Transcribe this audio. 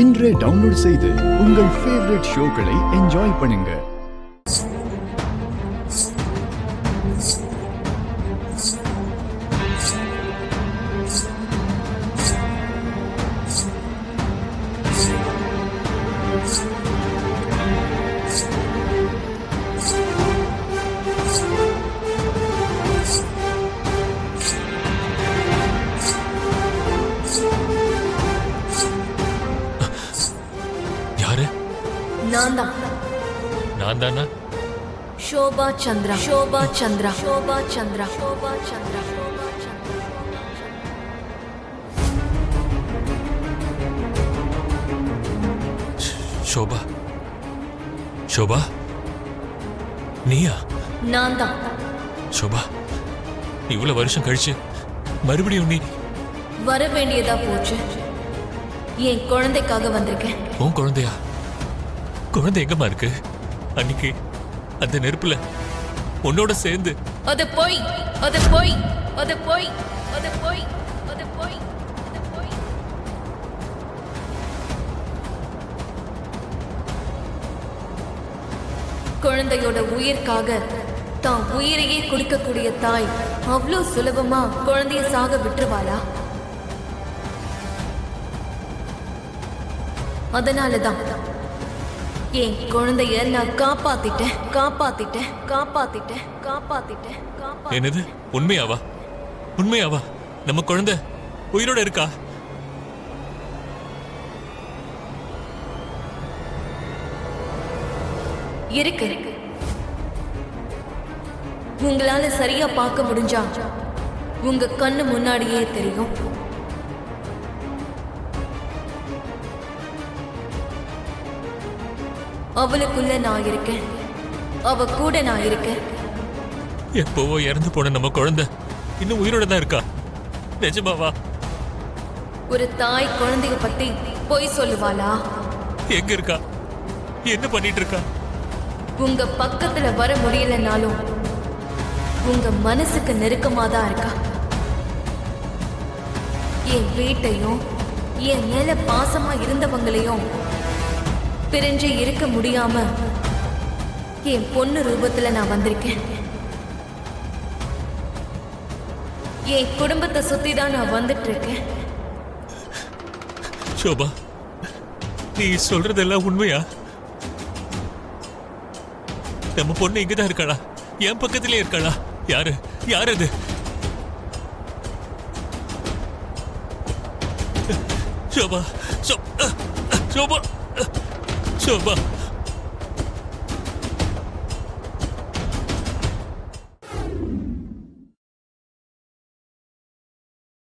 இன்றே டவுன்லோட் செய்து உங்கள் ஃபேவரட் ஷோக்களை என்ஜாய் பண்ணுங்க. நான் தானா? शोभा चंद्रा, शोभा चंद्रा, शोभा चंद्रा, शोभा चंद्रा, शोभा चंद्रा. शोभा, शोभा, நீயா? நான் தான். शोभा, இவ்வளவு வருஷம் கழிச்சு மறுபடியும் நீ வர வேண்டியதா போச்சு. என் குழந்தைக்காக வந்திருக்கேன். உன் குழந்தையா? குழந்தை எங்கம்மா இருக்கு? அன்னைக்கு அந்த நெருப்புல உன்னோட சேர்ந்து. அது போய், அது போய், அது போய், அது போய், அது போய், அது போய். குழந்தையோட உயிர்க்காக தான் உயிரையே குடிக்கக்கூடிய தாய் அவ்வளோ சுலபமா குழந்தைய சாக விட்டுருவாளா? அதனாலதான் என் குழந்தைய நான் காப்பாத்திட்டேன், காப்பாத்திட்டேன், காப்பாத்திட்டேன், காப்பாத்திட்டேன், காப்பாத்திட்டேன். என்னது? உண்மையாவா? உண்மையாவா? நம்ம குழந்தை உயிரோட இருக்கா? இருக்கு. உங்களால சரியா பார்க்க முடிஞ்சா உங்க கண்ணு முன்னாடியே தெரியும். அவளுக்குள்ள நான் இருக்கேன், அவ கூட நான் இருக்கேன். எப்பவோ இறந்து போன நம்ம குழந்தை இன்னும் உயிரோட தான் இருக்கா? நிஜமாவா? ஒரு தாய் குழந்தைய பத்தி பொய் சொல்லுவாளா? எங்க இருக்கா? என்ன பண்ணிட்டு இருக்கா? உங்க பக்கத்துல வர முடியலனாலும் உங்க மனசுக்கு நெருக்கமா தான் இருக்கா. என் வீட்டையும் என் மேல பாசமா இருந்தவங்களையும் பிரிஞ்சு இருக்க முடியாம என் பொண்ணு ரூபத்துல நான் வந்திருக்கேன். என் குடும்பத்தை சுத்தி தான் நான் வந்துட்டு இருக்கேன். சோபா, நீ சொல்றதெல்லாம் உண்மையா? நம்ம பொண்ணு இங்கதான் இருக்காளா? என் பக்கத்திலே இருக்காளா? யாரு? யார் அது? शोभा, शोभा, शोभा, शोभा.